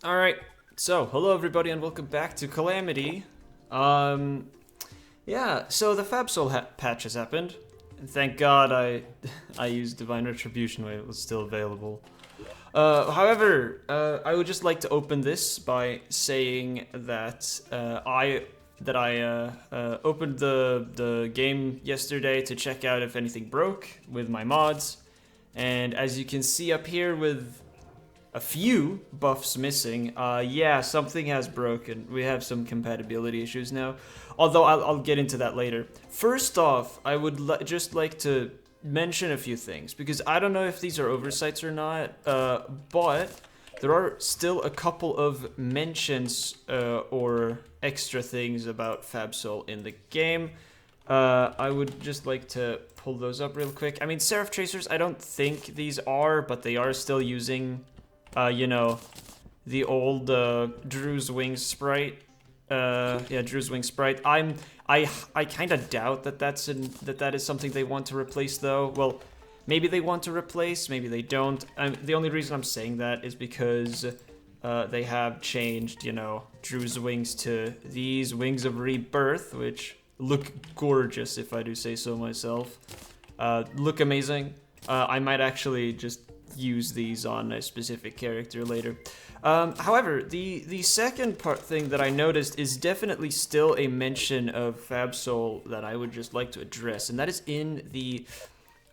Alright, so hello everybody and welcome back to Calamity. Yeah, so the FabSoul patch has happened. And thank God I used Divine Retribution when it was still available. However, I would just like to open this by saying that I opened the game yesterday to check out if anything broke with my mods. And as you can see up here with a few buffs missing, yeah, something has broken. We have some compatibility issues now, although I'll get into that later. First off, I would just like to mention a few things, because I don't know if these are oversights or not, but there are still a couple of mentions or extra things about FabSoul in the game. I would just like to pull those up real quick. I mean, Seraph Tracers, I don't think these are, but they are still using you know, the old Drew's Wings sprite. Yeah, Drew's Wings sprite. I kind of doubt that that is something they want to replace, though. Well, maybe they want to replace, maybe they don't. The only reason I'm saying that is because they have changed, you know, Drew's Wings to these Wings of Rebirth, which look gorgeous, if I do say so myself. Look amazing. I might actually just use these on a specific character later. However, the second thing that I noticed is definitely still a mention of FabSoul that I would just like to address, and that is in the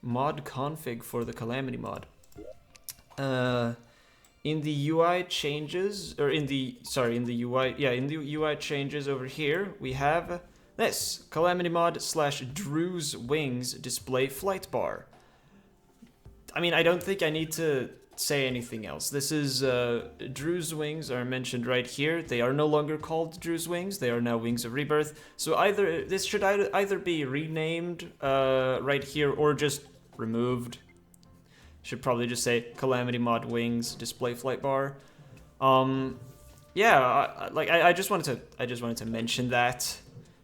mod config for the Calamity Mod. In the UI changes, or in the UI changes over here, we have this Calamity Mod / Drew's Wings display flight bar. I mean, I don't think I need to say anything else. This is, Drew's Wings are mentioned right here. They are no longer called Drew's Wings. They are now Wings of Rebirth. So this should either be renamed right here or just removed. Should probably just say Calamity Mod Wings display flight bar. Yeah, I just wanted to mention that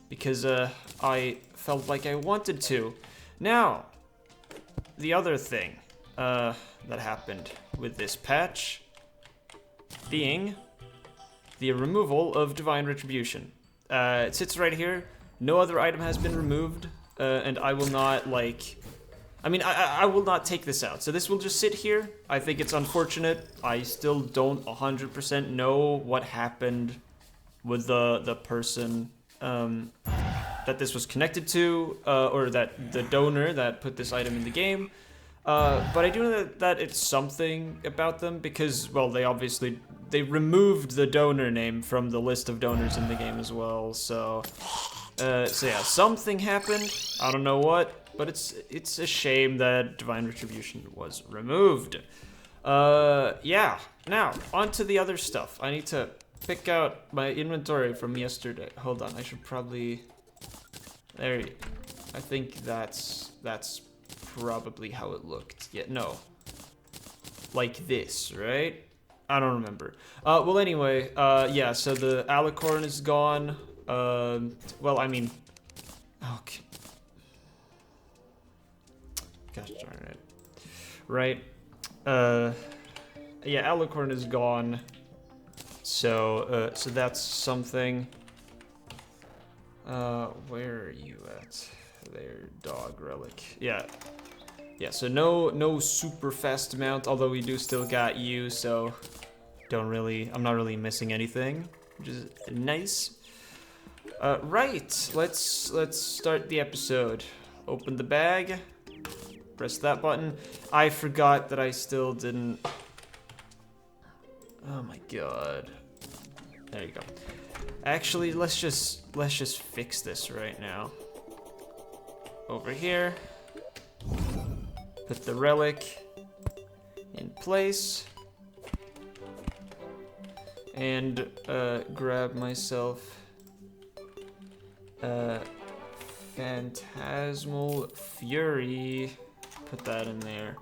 because I felt like I wanted to. Now, the other thing that happened with this patch being the removal of Divine Retribution. It sits right here. No other item has been removed, and I will not, I will not take this out. So this will just sit here. I think it's unfortunate. I still don't 100% know what happened with the person that this was connected to, or that the donor that put this item in the game. But I do know that it's something about them because, well, they removed the donor name from the list of donors in the game as well. So yeah, something happened. I don't know what, but it's a shame that Divine Retribution was removed. Yeah. Now on to the other stuff. I need to pick out my inventory from yesterday. Hold on. I should probably. There. I think that's probably how it looked. Yeah, no. Like this, right? I don't remember. Well, anyway, yeah, so the alicorn is gone. Well, I mean... Okay. Gosh darn it. Right. Yeah, alicorn is gone. So, so that's something. Where are you at? There, dog relic. Yeah. Yeah, so no super fast mount, although we do still got you, so I'm not really missing anything, which is nice. Right, let's start the episode. Open the bag, press that button. I forgot that I still didn't. Oh my god. There you go. Actually, let's just fix this right now. Over here. Put the relic in place. And grab myself Phantasmal Fury. Put that in there.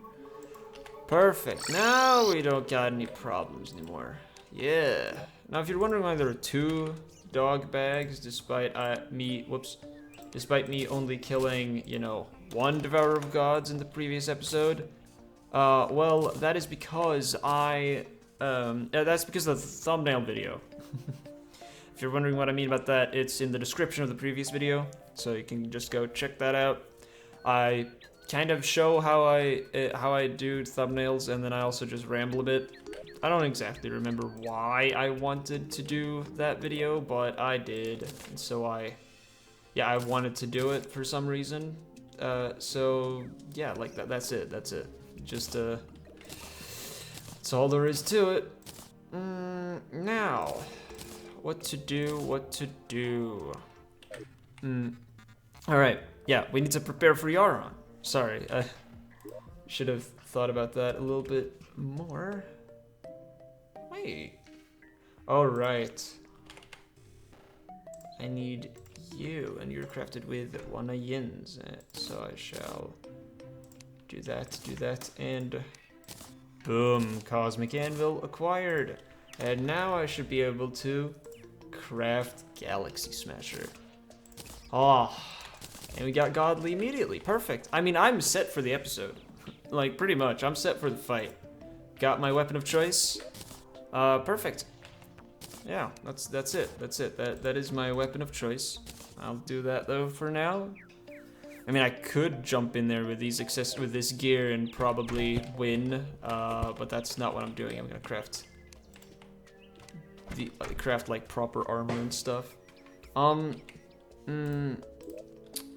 Perfect. Now we don't got any problems anymore. Yeah. Now if you're wondering why there are 2 dog bags despite me only killing, you know, 1 Devourer of Gods in the previous episode, well, that is because I That's because of the thumbnail video. If you're wondering what I mean about that, it's in the description of the previous video, so you can just go check that out. I kind of show how I do thumbnails, and then I also just ramble a bit. I don't exactly remember why I wanted to do that video, but I did, and so I wanted to do it for some reason. So yeah, like that. That's it. Just that's all there is to it. Now, what to do? All right. Yeah, we need to prepare for Yharon. Sorry, I should have thought about that a little bit more. Wait. All right. I need you, and you're crafted with one of yins. So I shall do that, and boom, Cosmic Anvil acquired. And now I should be able to craft Galaxy Smasher. Oh, and we got Godly immediately. Perfect. I mean, I'm set for the episode. Like, pretty much. I'm set for the fight. Got my weapon of choice. Perfect. Yeah, that's it. That is my weapon of choice. I'll do that though for now. I mean, I could jump in there with with this gear and probably win, but that's not what I'm doing. I'm gonna craft like proper armor and stuff.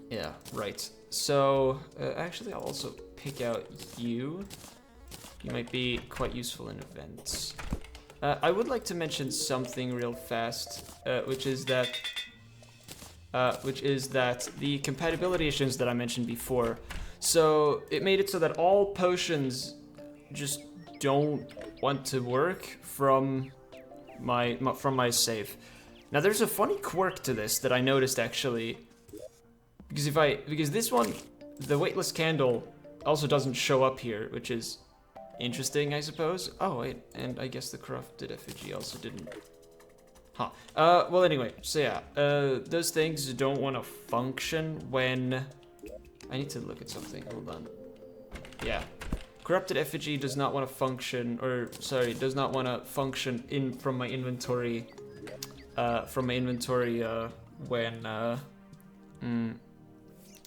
Yeah, right. So actually, I'll also pick out you. You might be quite useful in events. I would like to mention something real fast, which is that the compatibility issues that I mentioned before. So it made it so that all potions just don't want to work from my save. Now there's a funny quirk to this that I noticed actually, because this one, the weightless candle, also doesn't show up here, which is interesting, I suppose. Oh wait, and I guess the crafted effigy also didn't. Huh. Well anyway, so yeah, those things don't want to function when... I need to look at something, hold on. Yeah. Corrupted effigy does not want to function, does not want to function from my inventory,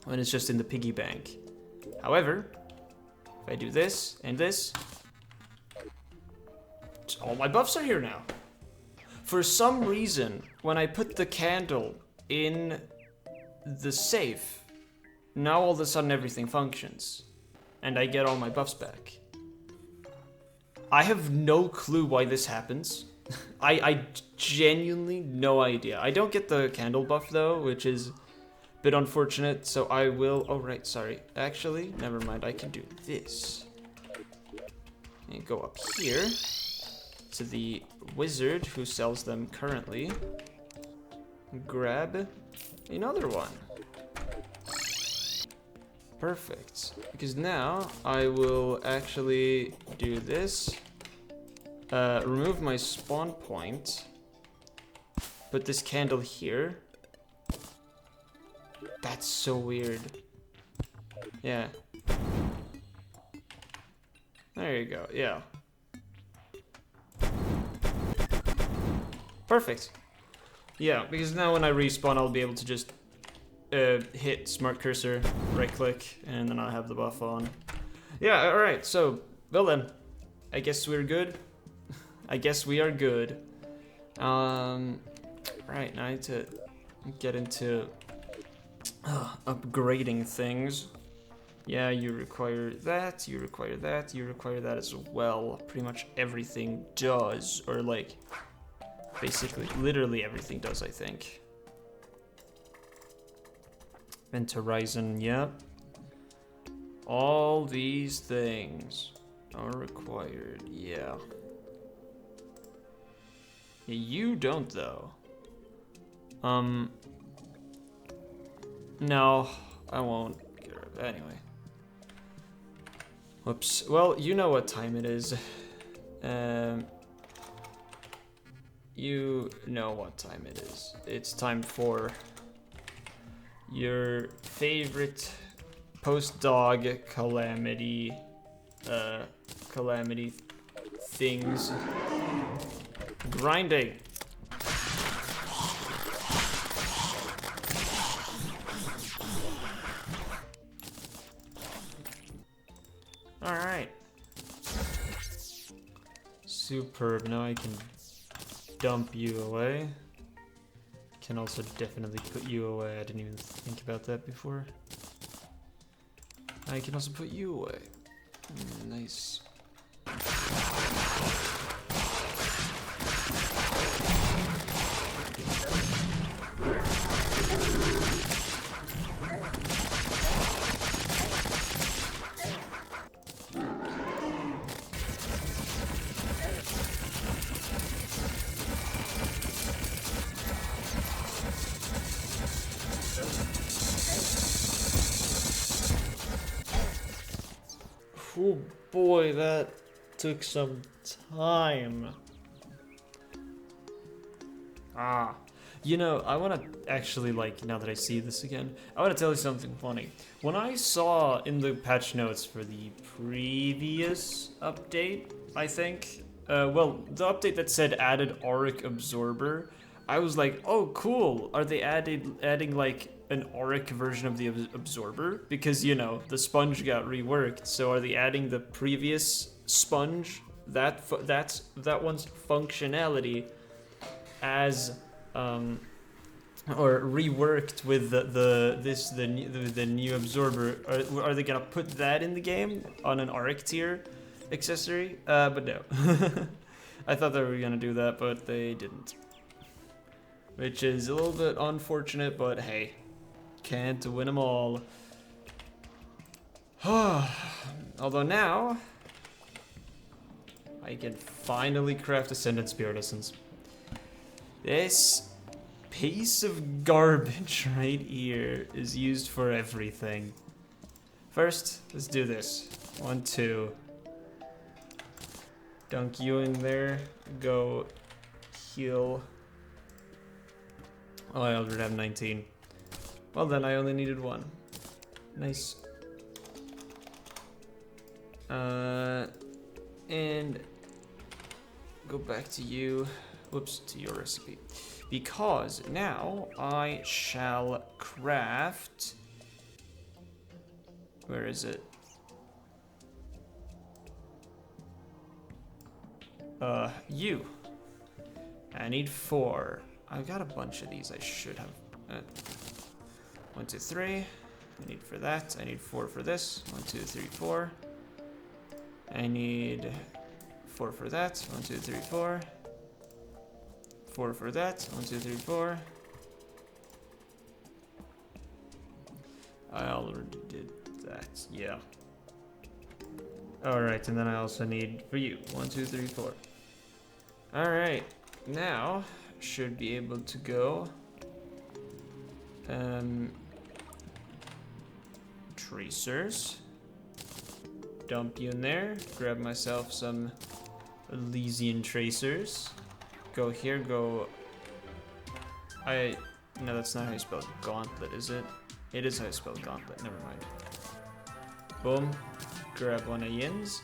when it's just in the piggy bank. However, if I do this and this, all my buffs are here now. For some reason, when I put the candle in the safe, now all of a sudden everything functions, and I get all my buffs back. I have no clue why this happens. I genuinely no idea. I don't get the candle buff though, which is a bit unfortunate, so I will... Oh right, sorry. Actually, never mind, I can do this. And go up here to the wizard who sells them currently. Grab another one. Perfect. Because now I will actually do this. Remove my spawn point. Put this candle here. That's so weird. Yeah. There you go, yeah. Perfect. Yeah, because now when I respawn, I'll be able to just hit smart cursor, right click, and then I'll have the buff on. Yeah, alright, so, well then, I guess we're good. I guess we are good. Right, now I need to get into upgrading things. Yeah, you require that, you require that, you require that as well. Pretty much everything does, or like, basically, literally everything does, I think. Vent Horizon, yep. All these things are required, yeah. You don't, though. No, I won't get rid of that anyway. Whoops. Well, you know what time it is. You know what time it is. It's time for your favorite post-dog calamity things. grinding. Alright. Superb. Now I can dump you away. Can also definitely put you away. I didn't even think about that before. I can also put you away. Nice. Oh boy, that took some time. You know, I want to actually, like, now that I see this again, I want to tell you something funny. When I saw in the patch notes for the previous update, I think, well, the update that said added auric absorber, I was like, oh cool, are they adding like an auric version of the absorber? Because, you know, the sponge got reworked, so are they adding the previous sponge, that one's functionality as or reworked with the new absorber? Are they gonna put that in the game on an auric tier accessory? But no. I thought they were gonna do that, but they didn't. Which is a little bit unfortunate, but hey, can't win them all. Although now, I can finally craft Ascendant Spirit Essence. This piece of garbage right here is used for everything. First, let's do this. 1, 2. Dunk you in there. Go heal. Oh, I already have 19. Well then, I only needed 1. Nice. And go back to you. Whoops, to your recipe. Because now I shall craft... Where is it? You. I need 4. I've got a bunch of these I should have. 1, 2, 3. I need for that. I need 4 for this. 1, 2, 3, 4. I need 4 for that. 1, 2, 3, 4. 4 for that. 1, 2, 3, 4. I already did that. Yeah. Alright, and then I also need for you. 1, 2, 3, 4. Alright. Now should be able to go tracers, dump you in there, grab myself some Elysian tracers, go here, go no, that's not how you spell gauntlet, is it? It is how you spell gauntlet, never mind. Boom, grab one of Yin's.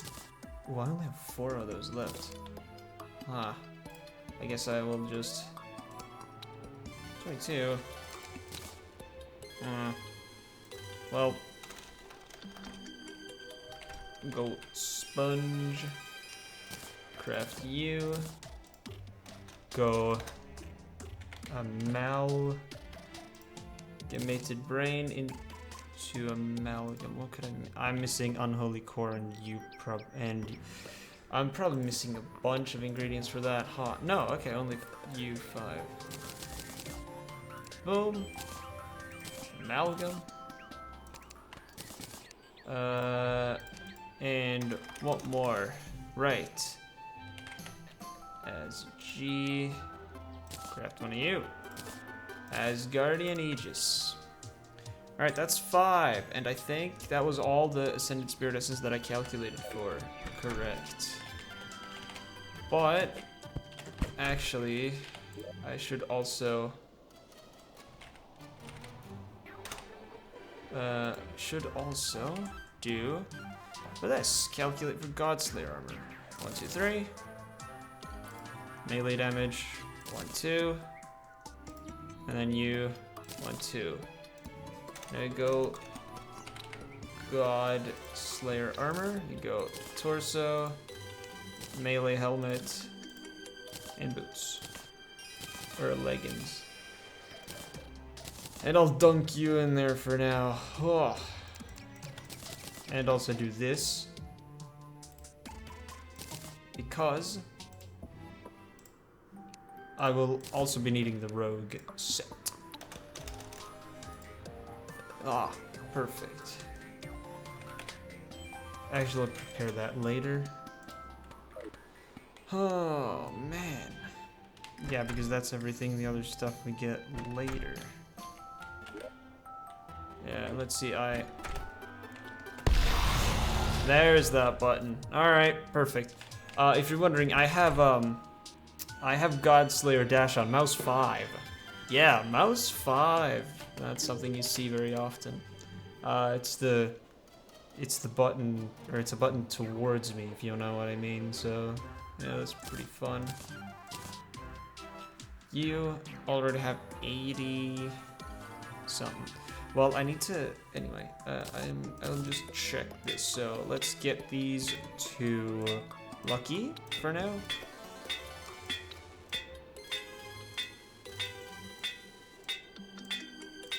Oh, I only have 4 of those left. I guess I will just... 22. Well... Go sponge. Craft you. Go... amalgamated brain into amalgam. What could I'm missing unholy core and I'm probably missing a bunch of ingredients for that. No, okay, only U5. Boom. Amalgam. And what more? Right. As G. Craft one of you. As Guardian Aegis. Alright, that's 5. And I think that was all the Ascended Spirit Essence that I calculated for. Correct. But, actually, I should also... do for this. Calculate for Godslayer armor. 1, 2, 3. melee damage, 1, 2. And then you, 1, 2. There you go. God Slayer armor. You go torso, melee helmet, and boots. Or leggings. And I'll dunk you in there for now. Oh. And also do this. Because I will also be needing the rogue set. Ah, perfect. Actually, I'll prepare that later. Oh, man. Yeah, because that's everything, the other stuff we get later. Yeah, let's see, there's that button. Alright, perfect. If you're wondering, I have Godslayer dash on mouse 5. Yeah, mouse 5. That's something you see very often. It's the button, or it's a button towards me, if you know what I mean, so yeah, that's pretty fun. You already have 80 something. Well, I need to, anyway, I'll just check this. So let's get these to lucky for now.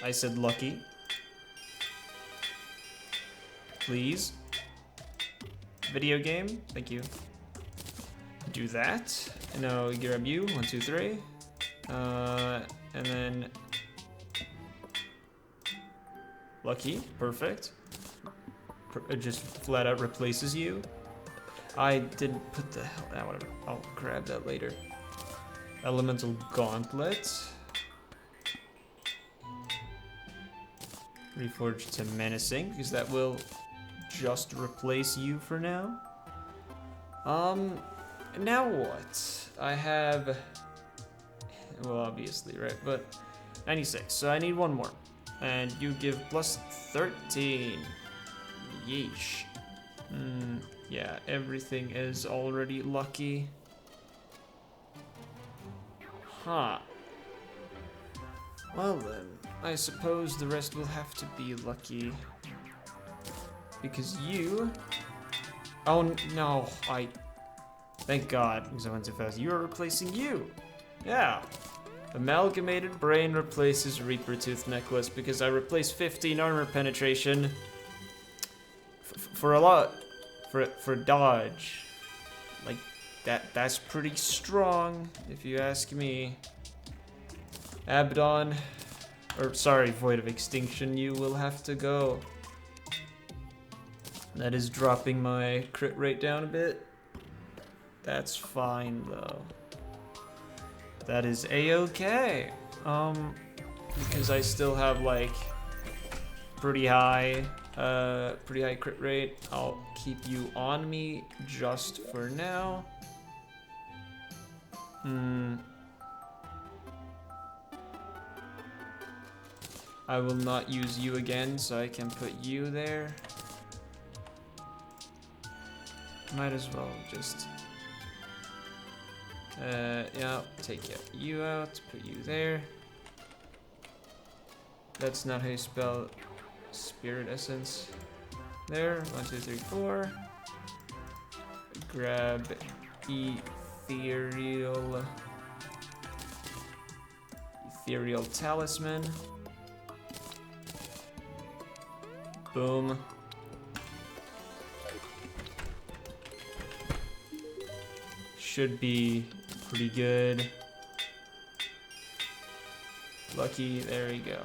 I said lucky. Please. Video game, thank you. Do that. And now we grab you, 1, 2, 3. And then lucky, perfect. It just flat out replaces you. I didn't put the hell, whatever. I'll grab that later. Elemental Gauntlet. Reforged to Menacing, because that will just replace you for now. Now what? I have, well, obviously, right? But 96, so I need one more. And you give plus 13. Yeesh. Yeah, everything is already lucky. Huh. Well then, I suppose the rest will have to be lucky. Because you... Oh no, thank God, because I went too fast. You are replacing you. Yeah. Amalgamated Brain replaces Reaper Tooth Necklace because I replaced 15 armor penetration for a lot, for dodge. Like, that's pretty strong, if you ask me. Abaddon, or sorry, Void of Extinction, you will have to go. That is dropping my crit rate down a bit. That's fine, though. That is a-okay. Because I still have, like, pretty high crit rate. I'll keep you on me just for now. I will not use you again, so I can put you there. Might as well just... yeah, take you out, put you there. That's not how you spell Spirit Essence. There, 1, 2, 3, 4. Grab Ethereal Talisman. Boom. Should be pretty good. Lucky, there you go.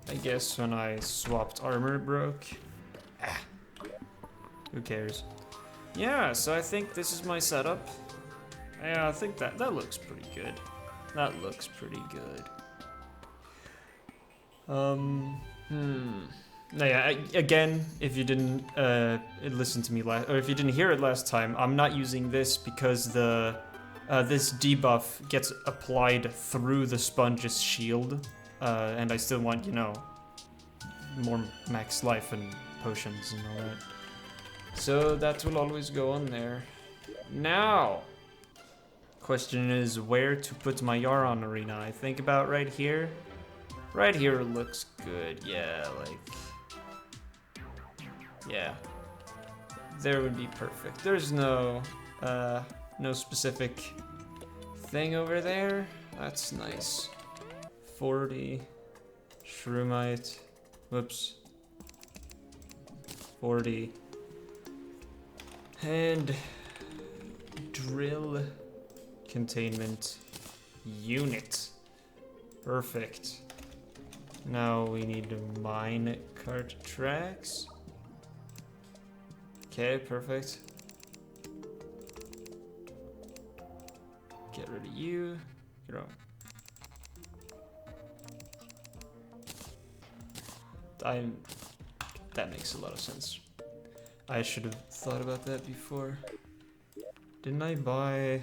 I guess when I swapped armor it broke. Who cares? Yeah, so I think this is my setup. Yeah, I think that looks pretty good. That looks pretty good. No, yeah, again, if you didn't listen to me or if you didn't hear it last time, I'm not using this because the this debuff gets applied through the sponge's shield, and I still want, you know, more max life and potions and all that. So that will always go on there. Now, question is where to put my Yharon arena. I think about right here. Right here looks good. Yeah, like, yeah, there would be perfect. There's no specific thing over there. That's nice. 40 Shroomite. Whoops. 40. And drill containment unit. Perfect. Now we need to mine cart tracks. Okay, perfect. Get rid of you. Get out. That makes a lot of sense. I should have thought about that before. Didn't I buy...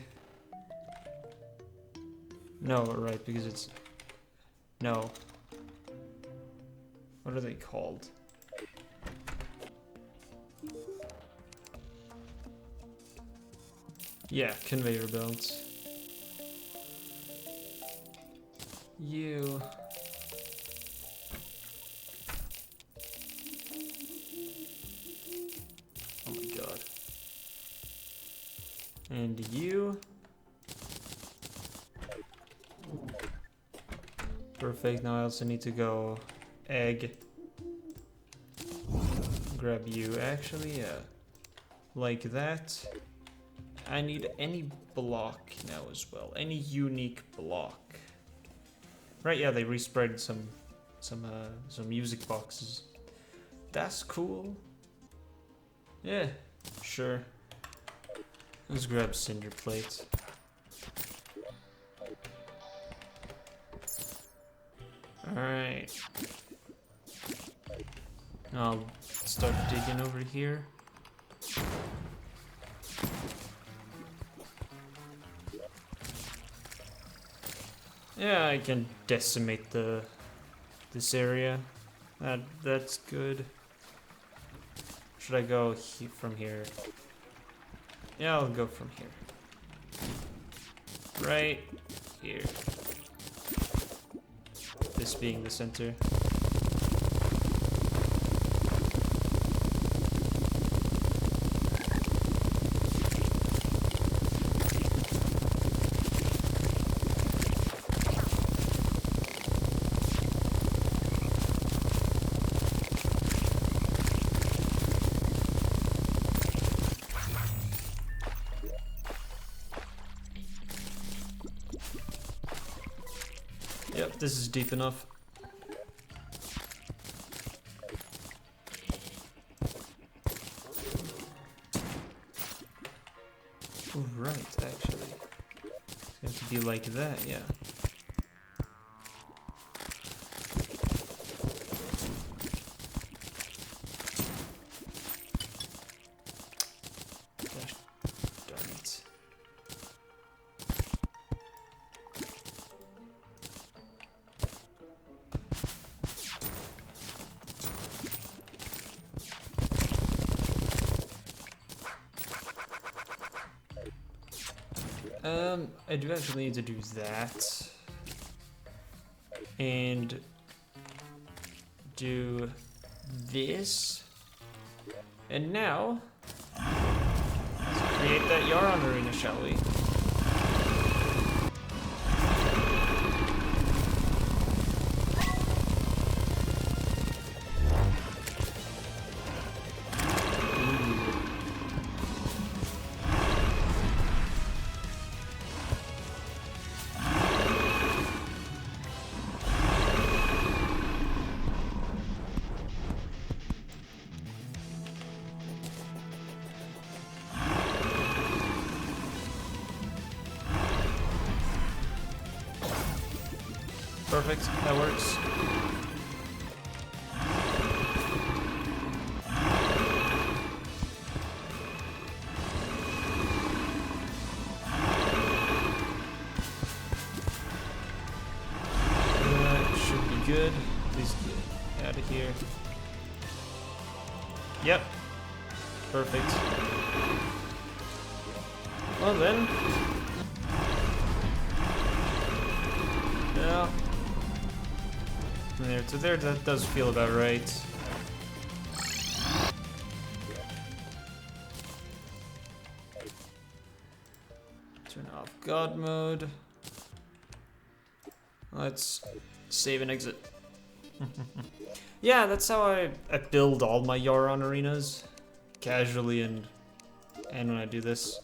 No, right, because it's... No. What are they called? Yeah, conveyor belts. You... Oh my god. And you... Perfect, now I also need to go egg. Grab you, actually, yeah. Like that. I need any block now as well, any unique block. Right, yeah, they respread some music boxes. That's cool. Yeah, sure. Let's grab cinder plate. Alright. I'll start digging over here. Yeah, I can decimate this area. That's good. Should I go from here? Yeah, I'll go from here. Right here. This being the center. Yep, this is deep enough. Oh, right, actually. It's going to be like that, yeah. Gosh, darn it. I do actually need to do that. And do this. And now, let's create that Yharon arena, shall we? Perfect, that works. That should be good. Please get out of here. Yep. Perfect. Well then. Yeah. From there to there, that does feel about right. Turn off God mode. Let's save and exit. Yeah, that's how I build all my Yharon arenas. Casually and when I do this.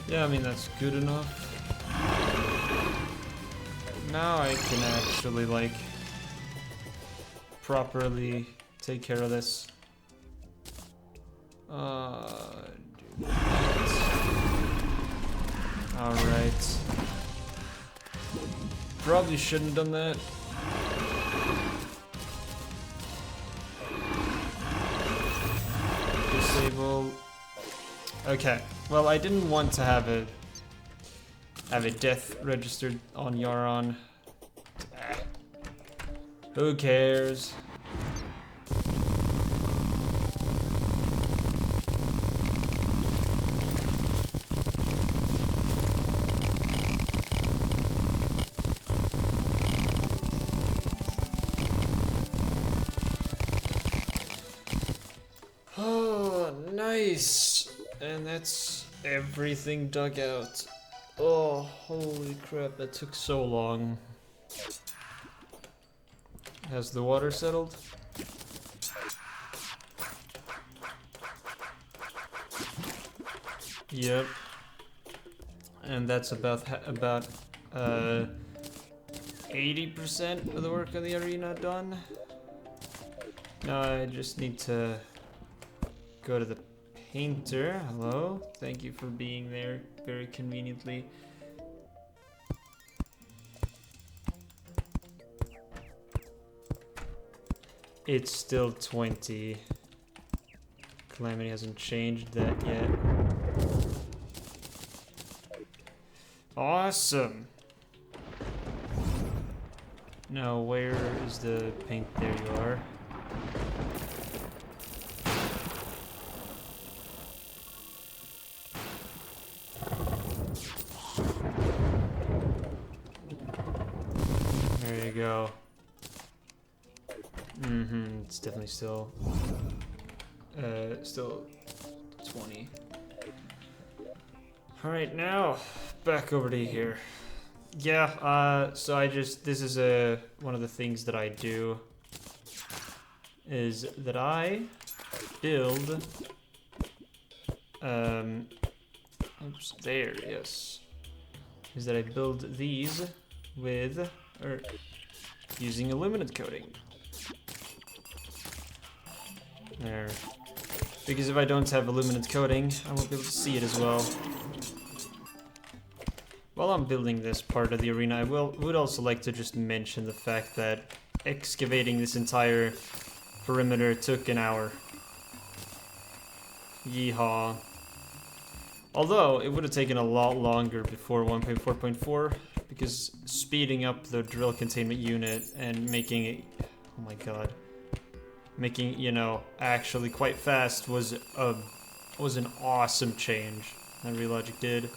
Yeah, I mean, that's good enough. Now I can actually, like, properly take care of this. Alright. Probably shouldn't have done that. Disable. Okay. Well, I didn't want to have a death registered on Yharon. Who cares? Oh, nice. And that's everything dug out. Oh, holy crap, that took so long. Has the water settled? Yep. And that's about 80% of the work of the arena done. Now I just need to go to the painter. Hello, thank you for being there very conveniently. It's still 20. Calamity hasn't changed that yet. Awesome. Now where is the paint? There you are. There you go. It's definitely still 20. All right, now back over to here. Yeah, so this is one of the things that I do is that I build oops, there, yes. Is that I build these with using illuminant coating. There. Because if I don't have illuminant coating, I won't be able to see it as well. While I'm building this part of the arena, I would also like to just mention the fact that excavating this entire perimeter took an hour. Yeehaw. Although, it would have taken a lot longer before 1.4.4, because speeding up the drill containment unit and making it, oh my god, making, you know, actually quite fast was an awesome change that Relogic did.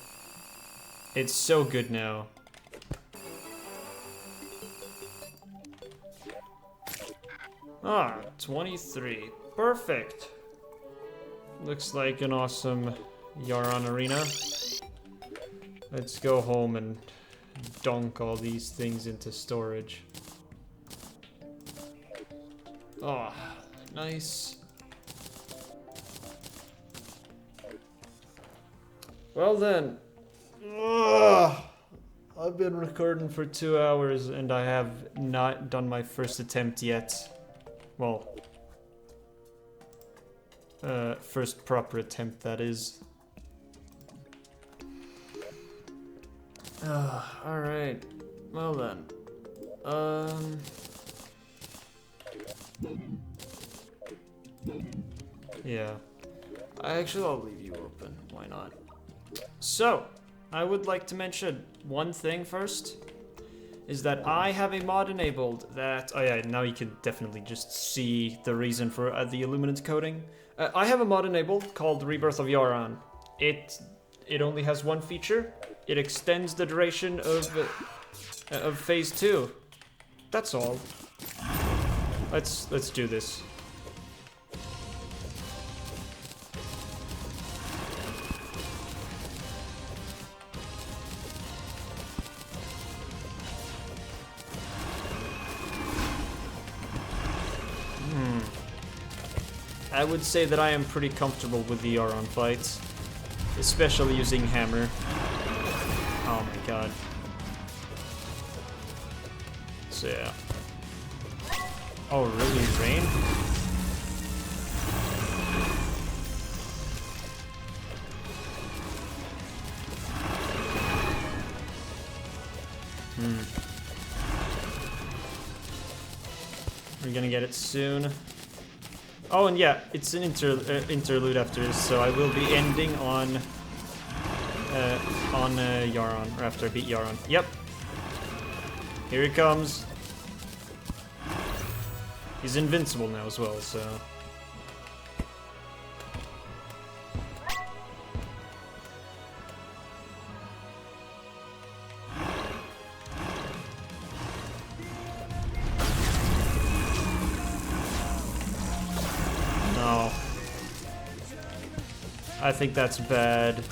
It's so good now. Ah, 23. Perfect. Looks like an awesome Yharon arena. Let's go home and dunk all these things into storage. Oh, nice. Well then. I've been recording for 2 hours and I have not done my first attempt yet. Well, first proper attempt, that is. Alright. Well then. Yeah. Actually, I'll leave you open. Why not? So, I would like to mention one thing first. Is that I have a mod enabled that... Oh yeah, now you can definitely just see the reason for the Illuminance coding. I have a mod enabled called Rebirth of Yharon. It only has one feature. It extends the duration of phase 2. That's all. Let's do this. I would say that I am pretty comfortable with the Yharon fights, especially using hammer. Oh my god. So yeah. Oh really, rain? We're gonna get it soon. Oh, and yeah, it's an interlude after this, so I will be ending on Yharon, or after I beat Yharon. Yep. Here he comes. He's invincible now as well, so... No. I think that's bad.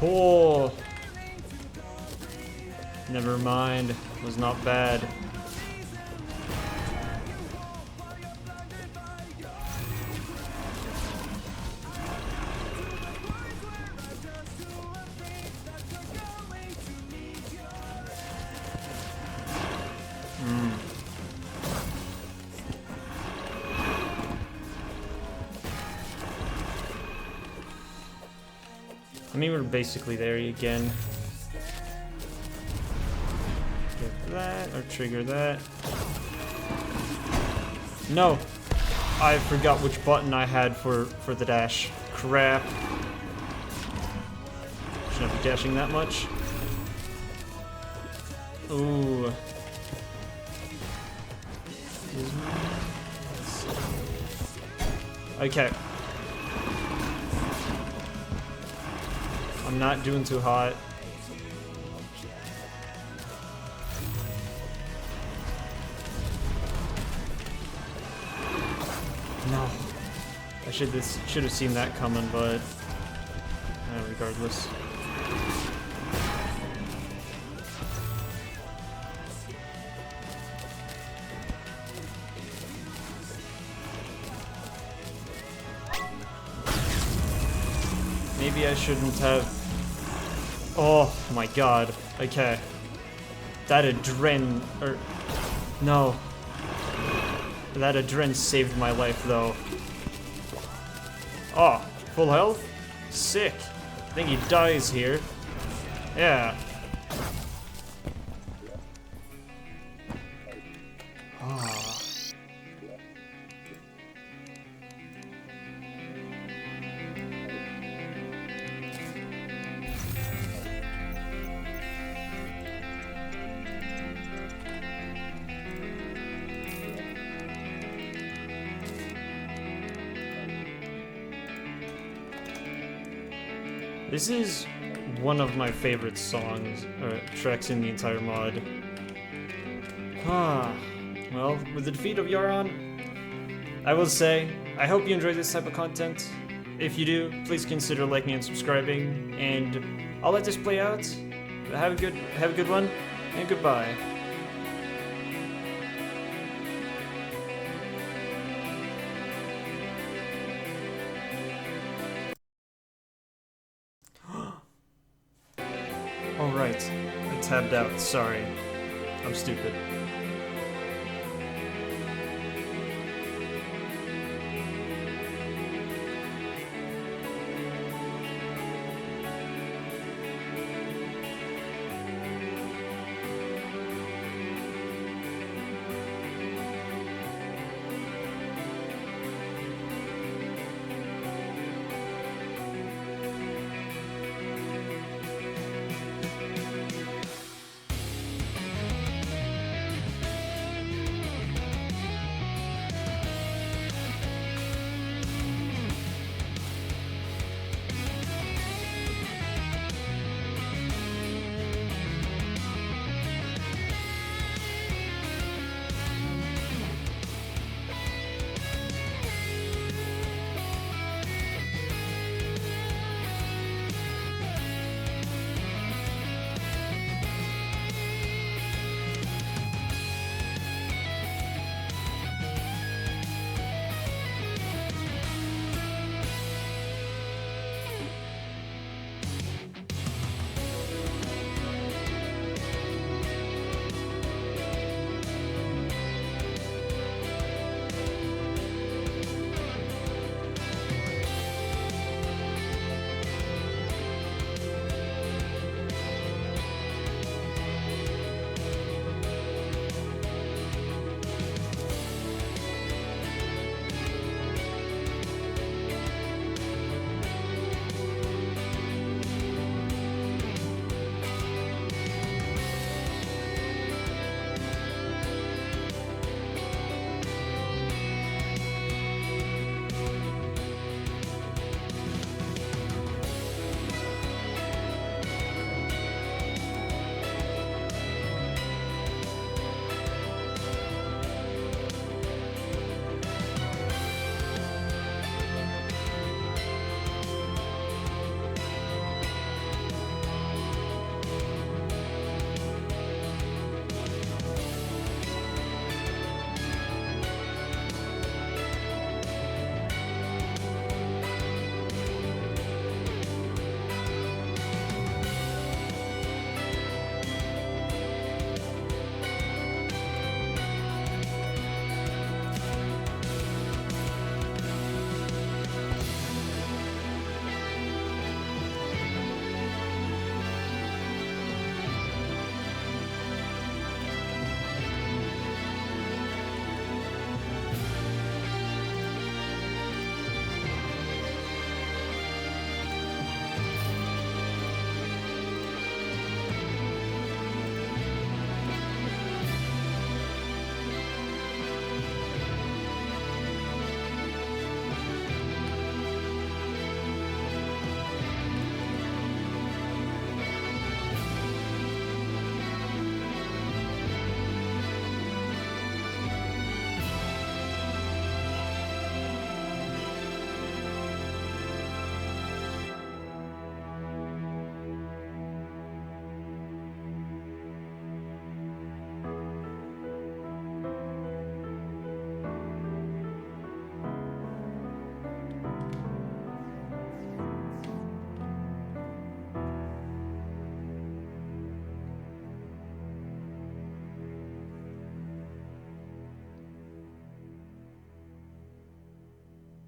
Oh! Never mind. It was not bad. I mean, we're basically there again. Get that, or trigger that. No! I forgot which button I had for the dash. Crap. Shouldn't be dashing that much. Ooh. Okay. I'm not doing too hot. No. I should have seen that coming, but regardless. Maybe I shouldn't have. Oh my god. Okay. That adren... No. That adren saved my life, though. Oh, full health? Sick. I think he dies here. Yeah. Ah. This is one of my favorite songs, or tracks in the entire mod. Well, with the defeat of Yharon, I will say, I hope you enjoy this type of content. If you do, please consider liking and subscribing, and I'll let this play out. Have a good one, and goodbye. Oh right, I tabbed out, sorry. I'm stupid.